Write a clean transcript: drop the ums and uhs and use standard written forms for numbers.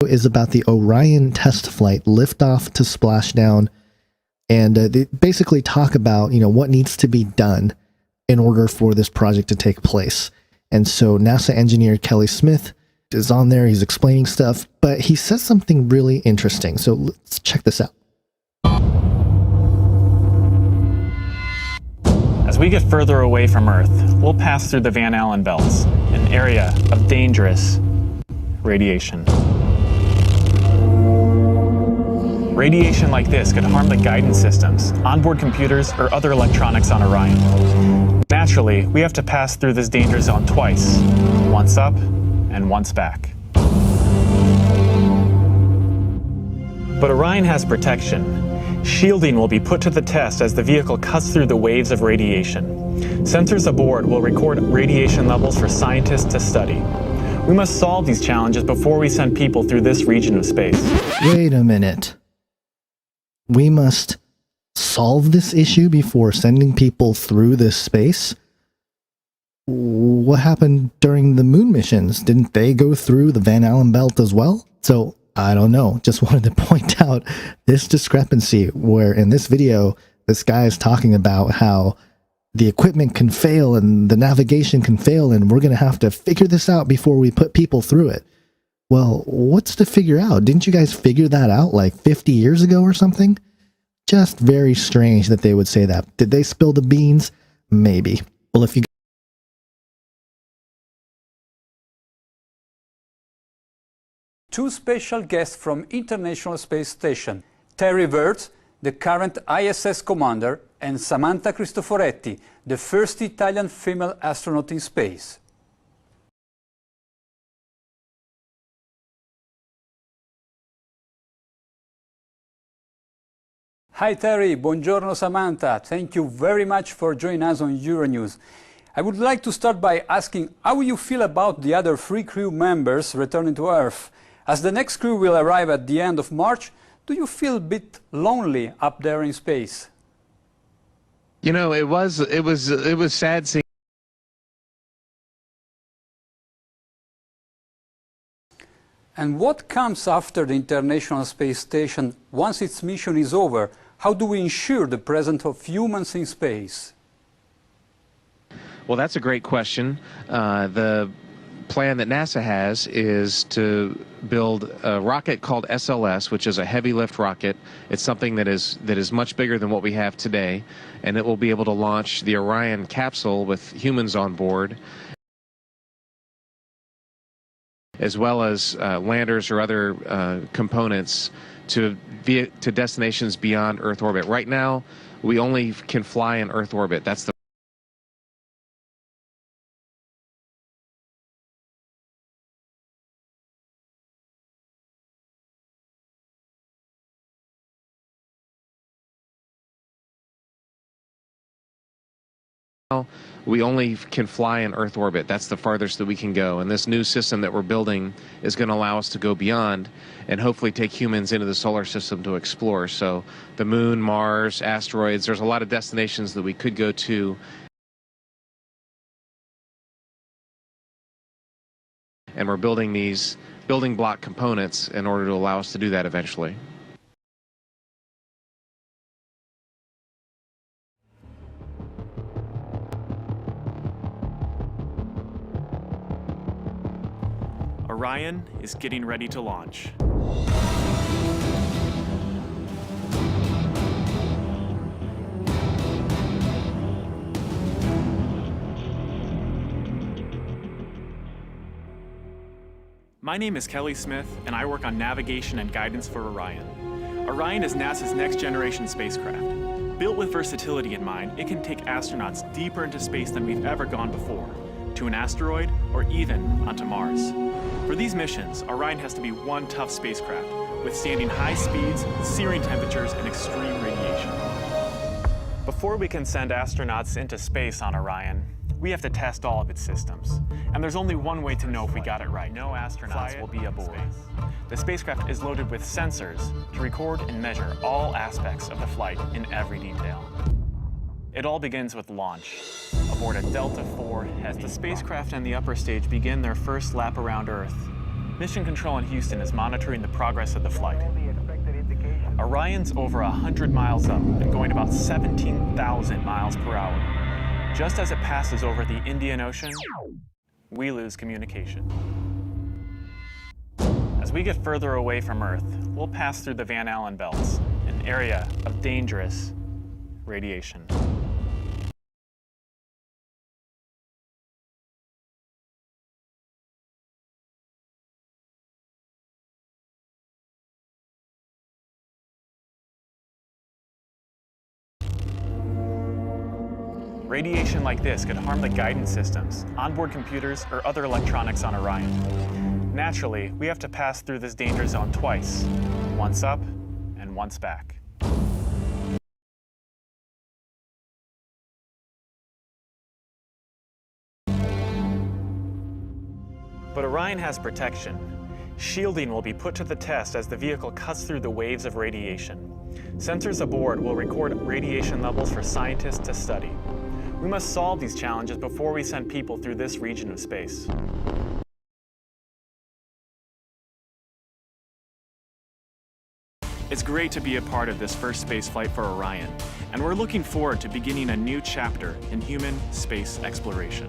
is about the Orion test flight, liftoff to splashdown, and they basically talk about, what needs to be done in order for this project to take place. And so NASA engineer Kelly Smith is on there, he's explaining stuff, but he says something really interesting. So let's check this out. As we get further away from Earth, we'll pass through the Van Allen belts, an area of dangerous radiation. Radiation like this could harm the guidance systems, onboard computers, or other electronics on Orion. Naturally, we have to pass through this danger zone twice, once up and once back. But Orion has protection. Shielding will be put to the test as the vehicle cuts through the waves of radiation. Sensors aboard will record radiation levels for scientists to study. We must solve these challenges before we send people through this region of space. Wait a minute. We must solve this issue before sending people through this space? What happened during the moon missions? Didn't they go through the Van Allen belt as well? So, I don't know. Just wanted to point out this discrepancy where in this video, this guy is talking about how the equipment can fail and the navigation can fail and we're going to have to figure this out before we put people through it. Well, what's to figure out? Didn't you guys figure that out like 50 years ago or something? Just very strange that they would say that. Did they spill the beans? Maybe. Well, if you Two special guests from International Space Station, Terry Virts, the current ISS commander, and Samantha Cristoforetti, the first Italian female astronaut in space. Hi Terry, buongiorno Samantha. Thank you very much for joining us on Euronews. I would like to start by asking how you feel about the other 3 crew members returning to Earth. As the next crew will arrive at the end of March, do you feel a bit lonely up there in space? You know, it was sad seeing. And what comes after the International Space Station once its mission is over? How do we ensure the presence of humans in space? Well, that's a great question. The plan that NASA has is to build a rocket called SLS, which is a heavy lift rocket. It's something that is much bigger than what we have today, and it will be able to launch the Orion capsule with humans on board, as well as landers or other components to destinations beyond Earth orbit. Right now, we only can fly in Earth orbit. That's the we only can fly in Earth orbit. That's the farthest that we can go. And this new system that we're building is going to allow us to go beyond and hopefully take humans into the solar system to explore. So the moon, Mars, asteroids, there's a lot of destinations that we could go to. And we're building these building block components in order to allow us to do that eventually. Orion is getting ready to launch. My name is Kelly Smith, and I work on navigation and guidance for Orion. Orion is NASA's next-generation spacecraft. Built with versatility in mind, it can take astronauts deeper into space than we've ever gone before, to an asteroid or even onto Mars. For these missions, Orion has to be one tough spacecraft, withstanding high speeds, searing temperatures, and extreme radiation. Before we can send astronauts into space on Orion, we have to test all of its systems. And there's only one way to know if we got it right. No astronauts will be aboard. The spacecraft is loaded with sensors to record and measure all aspects of the flight in every detail. It all begins with launch, aboard a Delta IV Heavy. As the spacecraft and the upper stage begin their first lap around Earth, Mission Control in Houston is monitoring the progress of the flight. Orion's over 100 miles up and going about 17,000 miles per hour. Just as it passes over the Indian Ocean, we lose communication. As we get further away from Earth, we'll pass through the Van Allen belts, an area of dangerous radiation. Radiation like this could harm the guidance systems, onboard computers, or other electronics on Orion. Naturally, we have to pass through this danger zone twice, once up and once back. But Orion has protection. Shielding will be put to the test as the vehicle cuts through the waves of radiation. Sensors aboard will record radiation levels for scientists to study. We must solve these challenges before we send people through this region of space. It's great to be a part of this first space flight for Orion, and we're looking forward to beginning a new chapter in human space exploration.